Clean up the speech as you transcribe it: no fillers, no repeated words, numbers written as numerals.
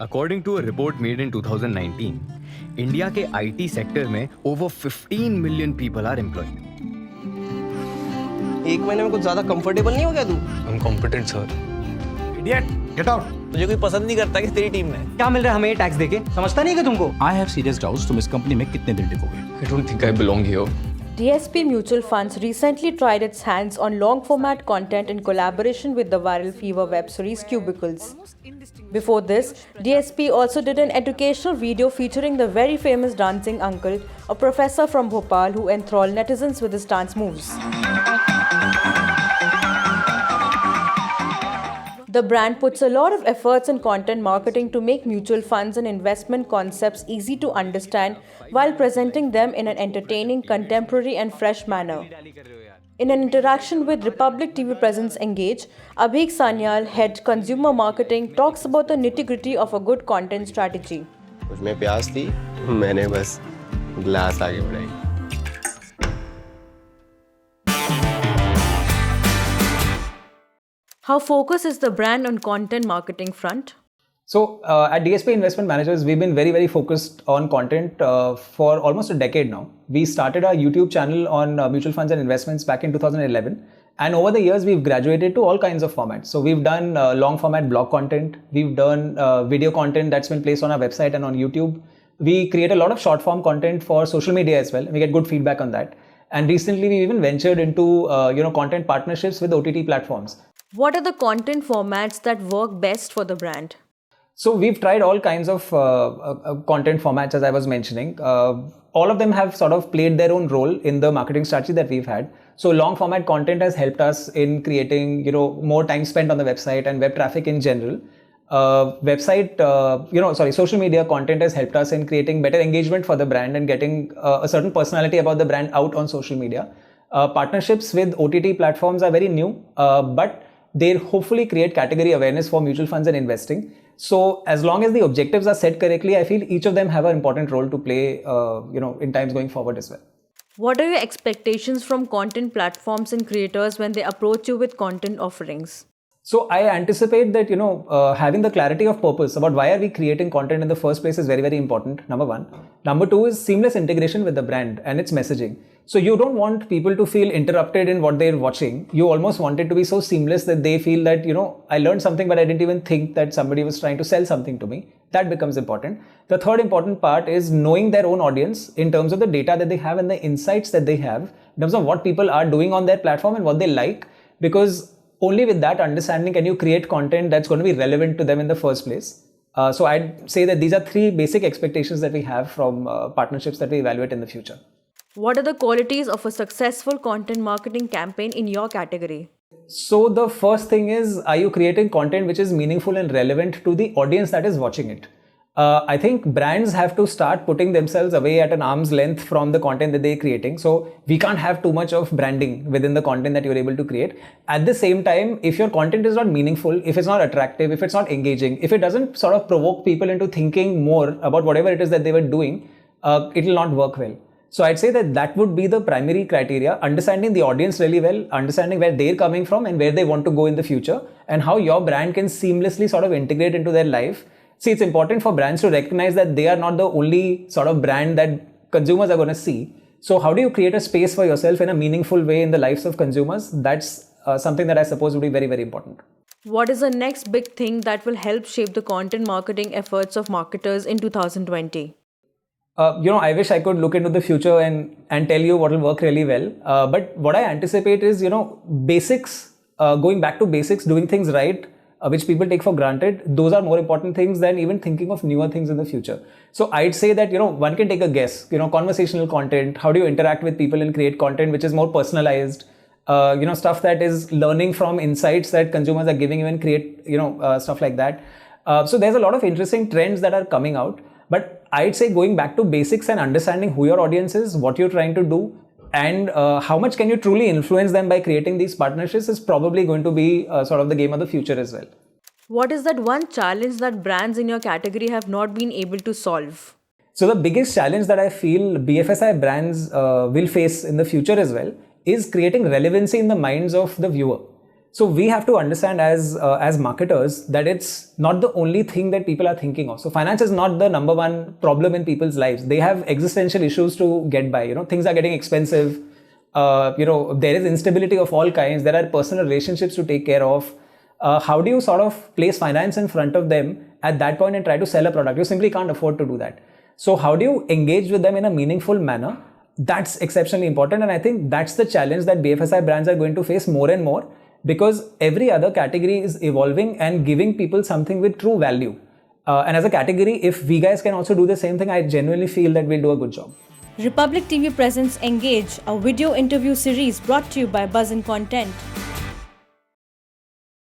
According to a report made in 2019, India के IT sector में over 15 million people are employed. एक महीने में कुछ ज्यादा कंफर्टेबल नहीं हो गया तू? I'm competent, sir. Idiot, get out. तुझे कोई पसंद नहीं करता कि तेरी टीम में? क्या मिल रहा है हमें टैक्स देके? समझता नहीं है तुमको? I have serious doubts तुम इस कंपनी में कितने दिन टिकोगे? I don't think I belong here. DSP Mutual Funds recently tried its hands on long format content in collaboration with the viral fever web series Cubicles. Before this, DSP also did an educational video featuring the very famous dancing uncle, a professor from Bhopal who enthralled netizens with his dance moves. The brand puts a lot of efforts in content marketing to make mutual funds and investment concepts easy to understand while presenting them in an entertaining, contemporary and fresh manner. In an interaction with Republic TV presence Engage, Abhik Sanyal, head consumer marketing, talks about the nitty-gritty of a good content strategy. उसमें प्यास थी, मैंने बस glass आगे बढ़ाई. How focused is the brand on content marketing front? So at DSP Investment Managers, we've been very focused on content for almost a decade now. We started our YouTube channel on mutual funds and investments back in 2011. And over the years, we've graduated to all kinds of formats. So we've done long format blog content. We've done video content that's been placed on our website and on YouTube. We create a lot of short form content for social media as well. We get good feedback on that. And recently, we even ventured into content partnerships with OTT platforms. What are the content formats that work best for the brand? So we've tried all kinds of content formats, as I was mentioning. All of them have sort of played their own role in the marketing strategy that we've had. So long format content has helped us in creating, more time spent on the website and web traffic in general. Social media content has helped us in creating better engagement for the brand and getting a certain personality about the brand out on social media. Partnerships with OTT platforms are very new, but they hopefully create category awareness for mutual funds and investing. So as long as the objectives are set correctly, I feel each of them have an important role to play, in times going forward as well. What are your expectations from content platforms and creators when they approach you with content offerings? So I anticipate that, having the clarity of purpose about why are we creating content in the first place is very important, number one. Number two is seamless integration with the brand and its messaging. So you don't want people to feel interrupted in what they're watching. You almost want it to be so seamless that they feel that, I learned something, but I didn't even think that somebody was trying to sell something to me. That becomes important. The third important part is knowing their own audience in terms of the data that they have and the insights that they have in terms of what people are doing on their platform and what they like, because only with that understanding can you create content that's going to be relevant to them in the first place. So I'd say that these are three basic expectations that we have from partnerships that we evaluate in the future. What are the qualities of a successful content marketing campaign in your category? So the first thing is, are you creating content which is meaningful and relevant to the audience that is watching it? I think brands have to start putting themselves away at an arm's length from the content that they're creating. So we can't have too much of branding within the content that you're able to create. At the same time, if your content is not meaningful, if it's not attractive, if it's not engaging, if it doesn't sort of provoke people into thinking more about whatever it is that they were doing, it will not work well. So I'd say that would be the primary criteria, understanding the audience really well, understanding where they're coming from and where they want to go in the future, and how your brand can seamlessly sort of integrate into their life. See, it's important for brands to recognize that they are not the only sort of brand that consumers are going to see. So how do you create a space for yourself in a meaningful way in the lives of consumers? That's something that I suppose would be very important. What is the next big thing that will help shape the content marketing efforts of marketers in 2020? I wish I could look into the future and tell you what will work really well. But what I anticipate is, basics, going back to basics, doing things right, which people take for granted. Those are more important things than even thinking of newer things in the future. So I'd say that, one can take a guess, conversational content. How do you interact with people and create content which is more personalized? Stuff that is learning from insights that consumers are giving you and create, stuff like that. So there's a lot of interesting trends that are coming out. But I'd say going back to basics and understanding who your audience is, what you're trying to do, and how much can you truly influence them by creating these partnerships is probably going to be sort of the game of the future as well. What is that one challenge that brands in your category have not been able to solve? So the biggest challenge that I feel BFSI brands will face in the future as well is creating relevancy in the minds of the viewer. So we have to understand as marketers that it's not the only thing that people are thinking of. So finance is not the number one problem in people's lives. They have existential issues to get by. Things are getting expensive. There is instability of all kinds. There are personal relationships to take care of. How do you sort of place finance in front of them at that point and try to sell a product? You simply can't afford to do that. So how do you engage with them in a meaningful manner? That's exceptionally important. And I think that's the challenge that BFSI brands are going to face more and more, because every other category is evolving and giving people something with true value. And as a category, if we guys can also do the same thing, I genuinely feel that we'll do a good job. Republic TV presents Engage, a video interview series brought to you by Buzz and Content.